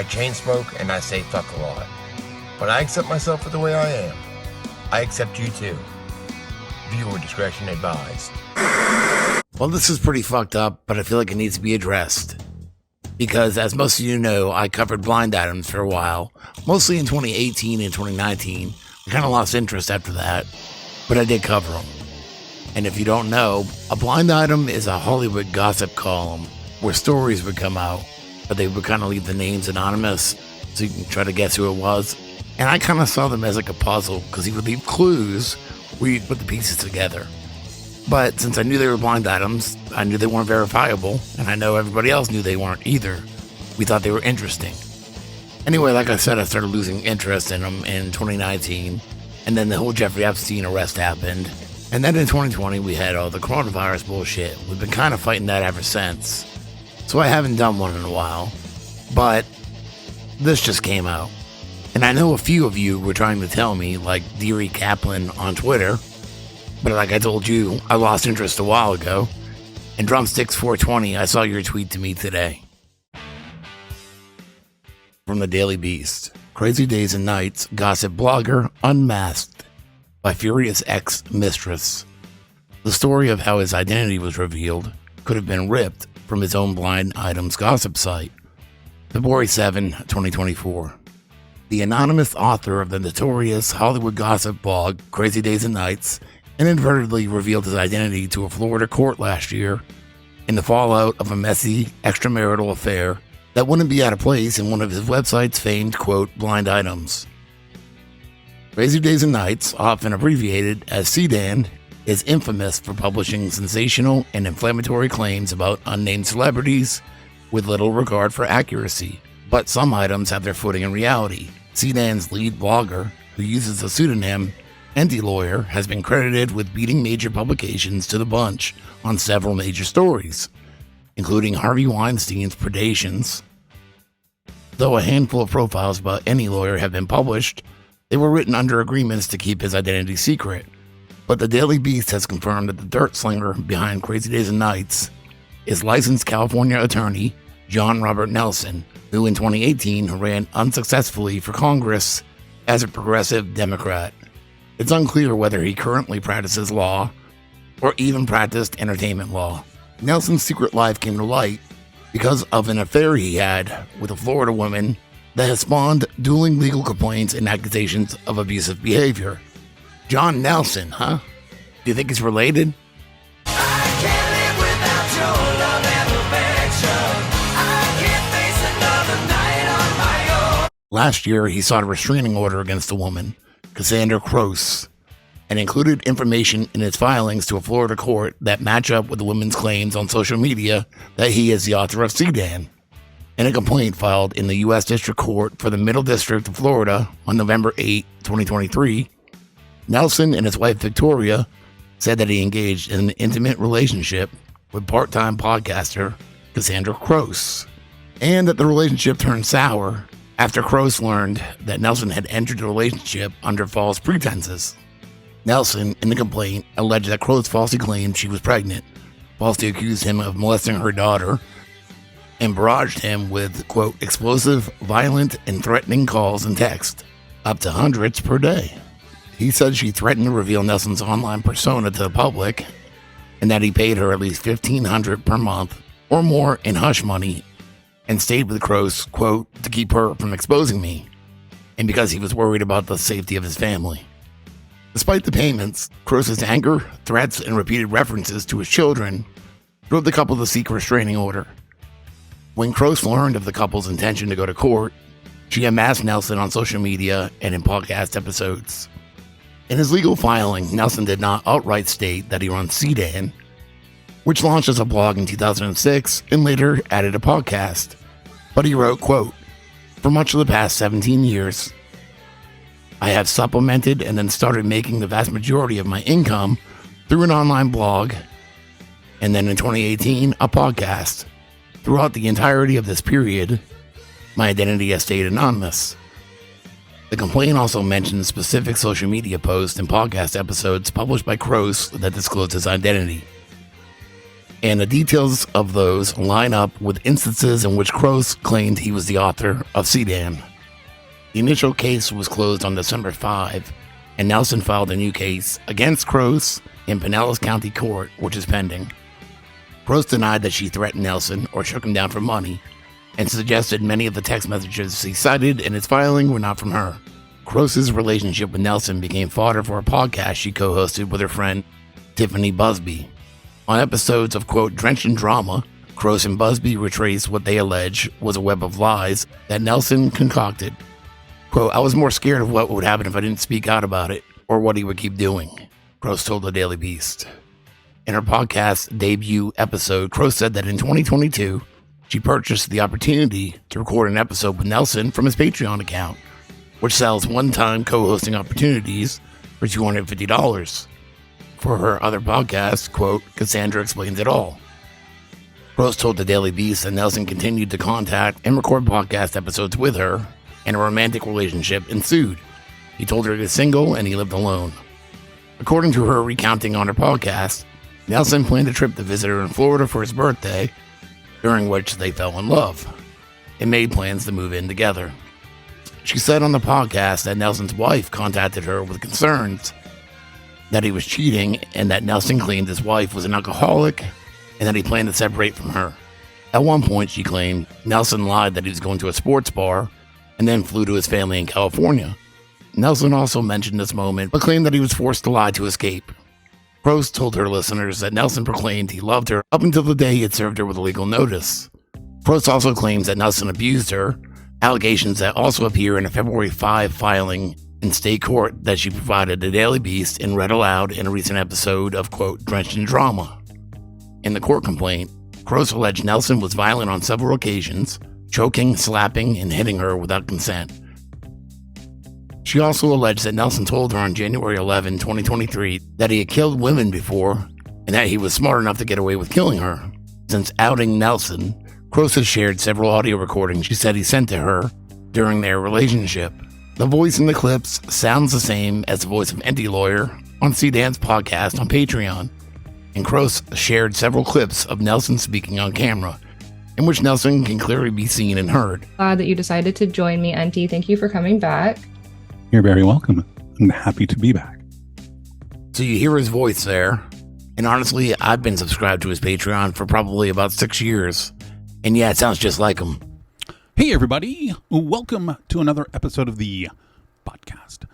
I chain smoke and I say fuck a lot. But I accept myself for the way I am. I accept you too. Viewer discretion advised. Well, this is pretty fucked up, but I feel like it needs to be addressed. Because, as most of you know, I covered blind items for a while, mostly in 2018 and 2019. I kind of lost interest after that, but I did cover them. And if you don't know, a blind item is a Hollywood gossip column where stories would come out, but they would kind of leave the names anonymous so you can try to guess who it was. And I kind of saw them as like a puzzle because he would leave clues where you'd put the pieces together. But since I knew they were blind items, I knew they weren't verifiable, and I know everybody else knew they weren't either. We thought they were interesting. Anyway, like I said, I started losing interest in them in 2019, and then the whole Jeffrey Epstein arrest happened. And then in 2020, we had all the coronavirus bullshit. We've been kind of fighting that ever since. So I haven't done one in a while, but this just came out. And I know a few of you were trying to tell me, like Deary Kaplan on Twitter, but like I told you, I lost interest a while ago. And Drumsticks420, I saw your tweet to me today. From the Daily Beast. Crazy Days and Nights gossip blogger unmasked by furious ex-mistress. The story of how his identity was revealed could have been ripped from his own blind items gossip site. February 7, 2024. The anonymous author of the notorious Hollywood gossip blog Crazy Days and Nights inadvertently revealed his identity to a Florida court last year in the fallout of a messy extramarital affair that wouldn't be out of place in one of his website's famed, quote, blind items. Crazy Days and Nights, often abbreviated as CDAN, is infamous for publishing sensational and inflammatory claims about unnamed celebrities with little regard for accuracy. But some items have their footing in reality. CDAN's lead blogger, who uses the pseudonym Anti-Lawyer, has been credited with beating major publications to the punch on several major stories, including Harvey Weinstein's predations. Though a handful of profiles about Anti-Lawyer have been published, they were written under agreements to keep his identity secret. But the Daily Beast has confirmed that the dirt slinger behind Crazy Days and Nights is licensed California attorney John Robert Nelson, who in 2018 ran unsuccessfully for Congress as a progressive Democrat. It's unclear whether he currently practices law or even practiced entertainment law. Nelson's secret life came to light because of an affair he had with a Florida woman that has spawned dueling legal complaints and accusations of abusive behavior. John Nelson, huh? Do you think he's related? I can't live without your love and affection. I can't face another night on my own. Last year, he sought a restraining order against the woman, Cassandra Croce, and included information in his filings to a Florida court that match up with the woman's claims on social media that he is the author of CDAN. In a complaint filed in the U.S. District Court for the Middle District of Florida on November 8, 2023, Nelson and his wife Victoria said that he engaged in an intimate relationship with part-time podcaster Cassandra Croce, and that the relationship turned sour after Croce learned that Nelson had entered the relationship under false pretenses. Nelson, in the complaint, alleged that Croce falsely claimed she was pregnant, falsely accused him of molesting her daughter, and barraged him with, quote, explosive, violent, and threatening calls and text, up to hundreds per day. He said she threatened to reveal Nelson's online persona to the public, and that he paid her at least $1,500 per month or more in hush money, and stayed with Croce, quote, to keep her from exposing me, and because he was worried about the safety of his family. Despite the payments, Croce's anger, threats, and repeated references to his children drove the couple to seek a restraining order. When Croce learned of the couple's intention to go to court, she amassed Nelson on social media and in podcast episodes. In his legal filing, Nelson did not outright state that he runs CDAN, which launched as a blog in 2006 and later added a podcast. But he wrote, quote, for much of the past 17 years, I have supplemented and then started making the vast majority of my income through an online blog, and then in 2018, a podcast. Throughout the entirety of this period, my identity has stayed anonymous. The complaint also mentions specific social media posts and podcast episodes published by Croce that disclose his identity. and the details of those line up with instances in which Croce claimed he was the author of Sedan. The initial case was closed on December 5, and Nelson filed a new case against Croce in Pinellas County Court, which is pending. Croce denied that she threatened Nelson or shook him down for money, and suggested many of the text messages he cited in his filing were not from her. Croce's relationship with Nelson became fodder for a podcast she co-hosted with her friend Tiffany Busby. On episodes of, quote, Drenched in Drama, Croce and Busby retraced what they allege was a web of lies that Nelson concocted. Quote, I was more scared of what would happen if I didn't speak out about it, or what he would keep doing, Croce told the Daily Beast. In her podcast debut episode, Croce said that in 2022, she purchased the opportunity to record an episode with Nelson from his Patreon account, which sells one-time co-hosting opportunities for $250. For her other podcast, quote, Cassandra Explains It All. Croce told the Daily Beast that Nelson continued to contact and record podcast episodes with her, and a romantic relationship ensued. He told her he was single and he lived alone. According to her recounting on her podcast, Nelson planned a trip to visit her in Florida for his birthday, during which they fell in love and made plans to move in together. She said on the podcast that Nelson's wife contacted her with concerns that he was cheating and that Nelson claimed his wife was an alcoholic and that he planned to separate from her. At one point, she claimed Nelson lied that he was going to a sports bar and then flew to his family in California. Nelson also mentioned this moment, but claimed that he was forced to lie to escape. Croce told her listeners that Nelson proclaimed he loved her up until the day he had served her with a legal notice. Croce also claims that Nelson abused her, allegations that also appear in a February 5 filing in state court that she provided the Daily Beast and read aloud in a recent episode of, quote, Drenched in Drama. In the court complaint, Croce alleged Nelson was violent on several occasions, choking, slapping, and hitting her without consent. She also alleged that Nelson told her on January 11, 2023, that he had killed women before and that he was smart enough to get away with killing her. Since outing Nelson, Croce has shared several audio recordings she said he sent to her during their relationship. The voice in the clips sounds the same as the voice of Enty Lawyer on Sedan's podcast on Patreon, and Croce shared several clips of Nelson speaking on camera, in which Nelson can clearly be seen and heard. Glad that you decided to join me, Enty. Thank you for coming back. You're very welcome. I'm happy to be back. So you hear his voice there, and honestly, I've been subscribed to his Patreon for probably about 6 years, and yeah, it sounds just like him. Hey, everybody. Welcome to another episode of the podcast.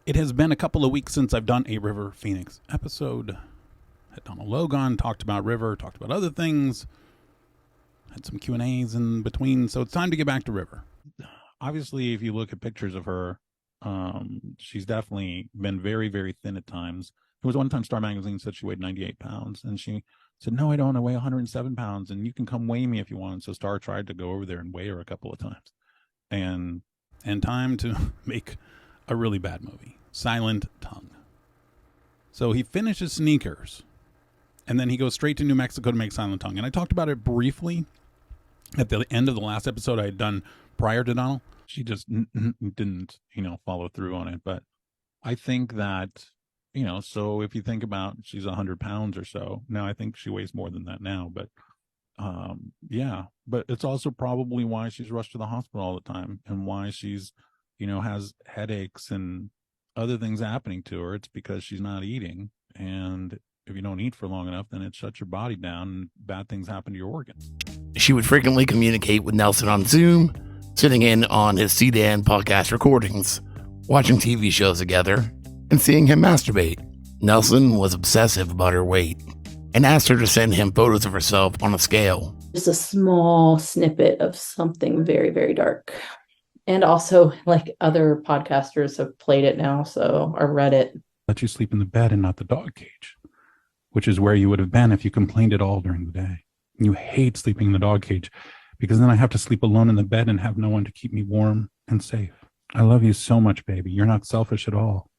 It has been a couple of weeks since I've done a River Phoenix episode. Had Donald Logan, talked about River, talked about other things, had some Q&As in between, so it's time to get back to River. Obviously, if you look at pictures of her, she's definitely been very, very thin at times. There was one time Star Magazine said she weighed 98 pounds, and she said, no, I don't. I weigh 107 pounds, and you can come weigh me if you want. So Star tried to go over there and weigh her a couple of times. And time to make a really bad movie, Silent Tongue. So he finishes Sneakers, and then he goes straight to New Mexico to make Silent Tongue. And I talked about it briefly at the end of the last episode I had done prior to Donald. She just didn't, follow through on it. But I think that, so if you think about she's 100 pounds or so. Now I think she weighs more than that now. But yeah, but it's also probably why she's rushed to the hospital all the time and why she's, has headaches and other things happening to her. It's because she's not eating. And if you don't eat for long enough, then it shuts your body down and bad things happen to your organs. She would frequently communicate with Nelson on Zoom, sitting in on his Sedan podcast recordings, watching TV shows together, and seeing him masturbate. Nelson was obsessive about her weight and asked her to send him photos of herself on a scale. Just a small snippet of something very, very dark. And also, like, other podcasters have played it now, so I read it. Let you sleep in the bed and not the dog cage, which is where you would have been if you complained at all during the day. You hate sleeping in the dog cage because then I have to sleep alone in the bed and have no one to keep me warm and safe. I love you so much, baby. You're not selfish at all,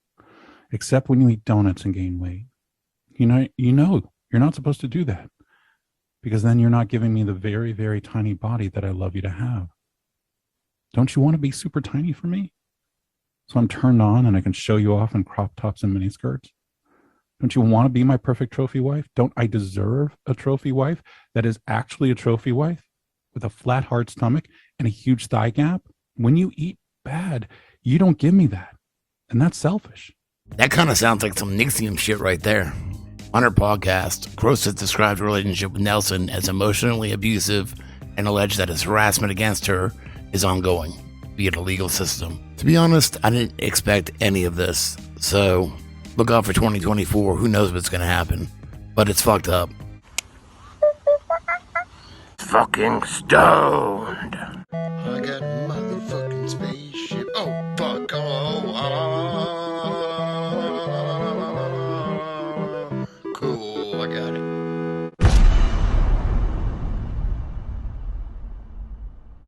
except when you eat donuts and gain weight. You know, you're not supposed to do that because then you're not giving me the very, very tiny body that I love you to have. Don't you want to be super tiny for me? So I'm turned on and I can show you off in crop tops and mini skirts. Don't you want to be my perfect trophy wife? Don't I deserve a trophy wife that is actually a trophy wife with a flat hard stomach and a huge thigh gap? When you eat bad, you don't give me that. And that's selfish. That kind of sounds like some NXIVM shit right there. On her podcast, Gross has described her relationship with Nelson as emotionally abusive and alleged that his harassment against her is ongoing via the legal system. To be honest, I didn't expect any of this, so look out for 2024. Who knows what's going to happen? But it's fucked up. Fucking stoned.